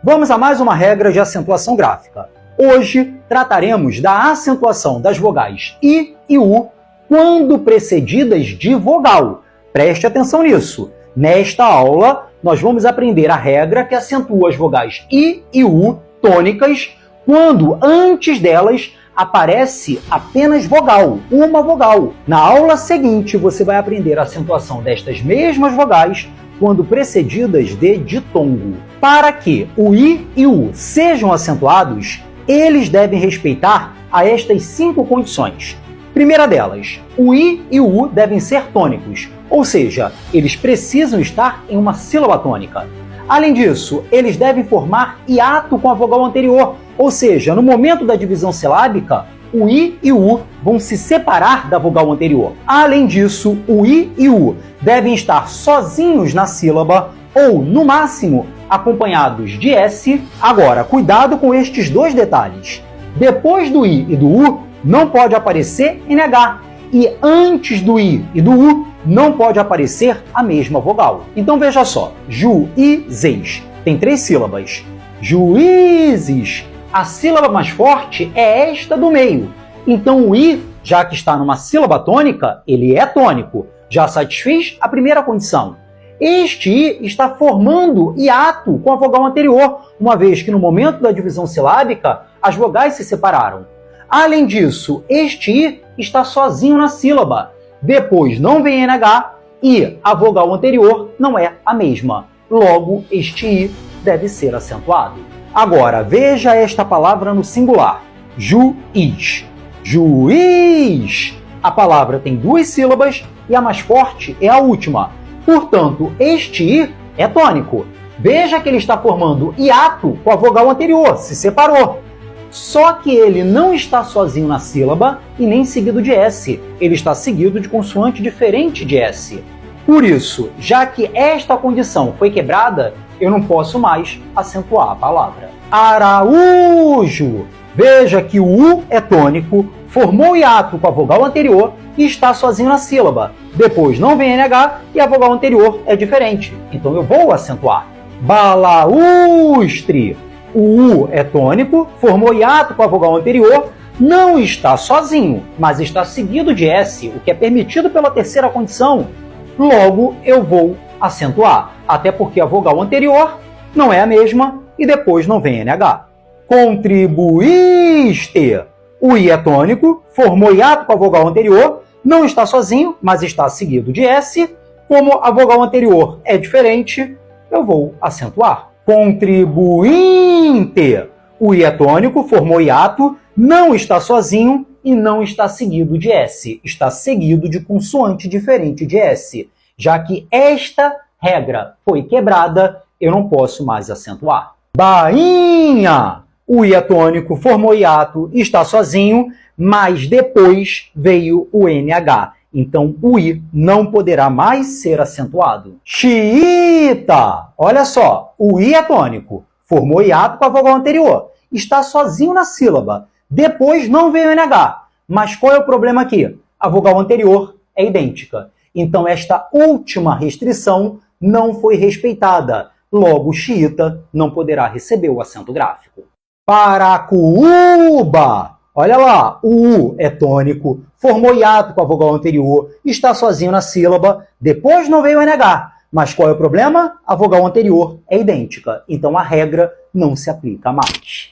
Vamos a mais uma regra de acentuação gráfica. Hoje trataremos da acentuação das vogais I e U quando precedidas de vogal. Preste atenção nisso. Nesta aula, nós vamos aprender a regra que acentua as vogais I e U tônicas quando antes delas aparece apenas vogal, uma vogal. Na aula seguinte, você vai aprender a acentuação destas mesmas vogais quando precedidas de ditongo. Para que o I e o U sejam acentuados, eles devem respeitar a estas 5 condições. Primeira delas, o I e o U devem ser tônicos, ou seja, eles precisam estar em uma sílaba tônica. Além disso, eles devem formar hiato com a vogal anterior, ou seja, no momento da divisão silábica, o I e o U vão se separar da vogal anterior. Além disso, o I e o U devem estar sozinhos na sílaba ou, no máximo, acompanhados de S. Agora, cuidado com estes 2 detalhes. Depois do I e do U, não pode aparecer NH. E antes do I e do U, não pode aparecer a mesma vogal. Então veja só, juízes tem 3 sílabas. Juízes. A sílaba mais forte é esta do meio. Então o I, já que está numa sílaba tônica, ele é tônico. Já satisfez a primeira condição. Este I está formando hiato com a vogal anterior, uma vez que no momento da divisão silábica, as vogais se separaram. Além disso, este I está sozinho na sílaba. Depois não vem NH e a vogal anterior não é a mesma. Logo, este I deve ser acentuado. Agora, veja esta palavra no singular. Juiz. Juiz. A palavra tem 2 sílabas e a mais forte é a última. Portanto, este I é tônico. Veja que ele está formando hiato com a vogal anterior, se separou. Só que ele não está sozinho na sílaba e nem seguido de S. Ele está seguido de consoante diferente de S. Por isso, já que esta condição foi quebrada, eu não posso mais acentuar a palavra. Araújo. Veja que o U é tônico, formou hiato com a vogal anterior e está sozinho na sílaba. Depois não vem NH e a vogal anterior é diferente. Então eu vou acentuar. Balaústre. O U é tônico, formou hiato com a vogal anterior, não está sozinho, mas está seguido de S, o que é permitido pela terceira condição. Logo, eu vou acentuar, até porque a vogal anterior não é a mesma e depois não vem NH. Contribuíste. O I é tônico, formou hiato com a vogal anterior, não está sozinho, mas está seguido de S. Como a vogal anterior é diferente, eu vou acentuar. Contribuinte. O I é tônico, formou hiato, não está sozinho e não está seguido de S. Está seguido de consoante diferente de S. Já que esta regra foi quebrada, eu não posso mais acentuar. Bainha. O I é tônico, formou hiato, está sozinho, mas depois veio o NH. Então, o I não poderá mais ser acentuado. Xiita! Olha só, o I é tônico, formou hiato com a vogal anterior, está sozinho na sílaba, depois não veio NH. Mas qual é o problema aqui? A vogal anterior é idêntica. Então, esta última restrição não foi respeitada. Logo, o xiita não poderá receber o acento gráfico. Paracuba! Olha lá, o U é tônico, formou hiato com a vogal anterior, está sozinho na sílaba, depois não veio NH. Mas qual é o problema? A vogal anterior é idêntica, então a regra não se aplica mais.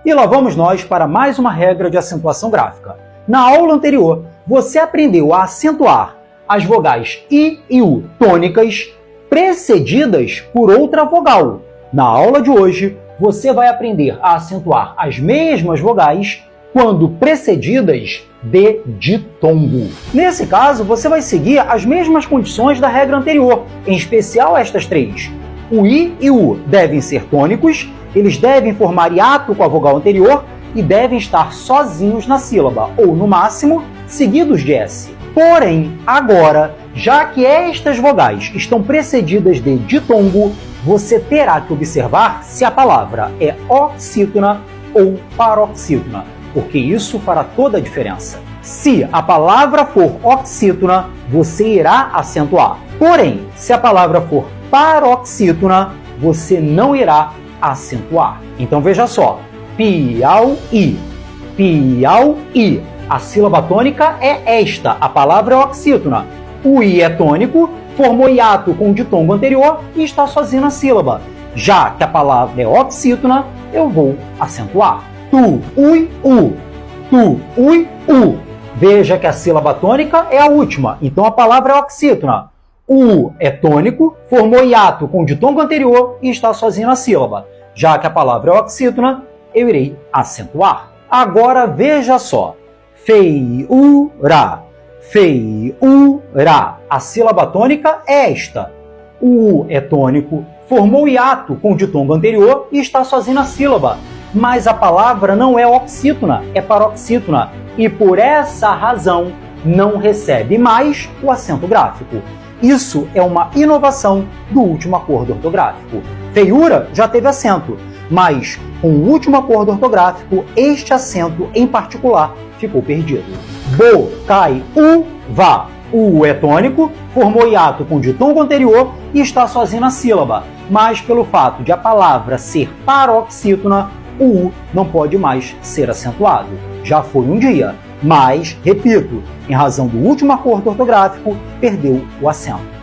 E lá vamos nós para mais uma regra de acentuação gráfica. Na aula anterior, você aprendeu a acentuar as vogais I e U tônicas precedidas por outra vogal. Na aula de hoje, você vai aprender a acentuar as mesmas vogais quando precedidas de ditongo. Nesse caso, você vai seguir as mesmas condições da regra anterior, em especial estas 3. O I e o U devem ser tônicos, eles devem formar hiato com a vogal anterior e devem estar sozinhos na sílaba, ou, no máximo, seguidos de S. Porém, agora, já que estas vogais estão precedidas de ditongo, você terá que observar se a palavra é oxítona ou paroxítona, porque isso fará toda a diferença. Se a palavra for oxítona, você irá acentuar. Porém, se a palavra for paroxítona, você não irá acentuar. Então veja só, Piauí, Piauí. A sílaba tônica é esta, a palavra é oxítona. O I é tônico, formou hiato com o ditongo anterior e está sozinho na sílaba. Já que a palavra é oxítona, eu vou acentuar. Tu, ui, u. Tu, ui, u. Veja que a sílaba tônica é a última, então a palavra é oxítona. O é tônico, formou hiato com o ditongo anterior e está sozinho na sílaba. Já que a palavra é oxítona, eu irei acentuar. Agora veja só. Feiura, feiura. A sílaba tônica é esta. O U é tônico, formou hiato com o ditongo anterior e está sozinho na sílaba. Mas a palavra não é oxítona, é paroxítona. E por essa razão não recebe mais o acento gráfico. Isso é uma inovação do último acordo ortográfico. Feiura já teve acento, mas com o último acordo ortográfico, este acento em particular ficou perdido. Bocaiúva. O U é tônico, formou hiato com o ditongo anterior e está sozinho na sílaba. Mas pelo fato de a palavra ser paroxítona, o U não pode mais ser acentuado. Já foi um dia, mas, repito, em razão do último acordo ortográfico, perdeu o acento.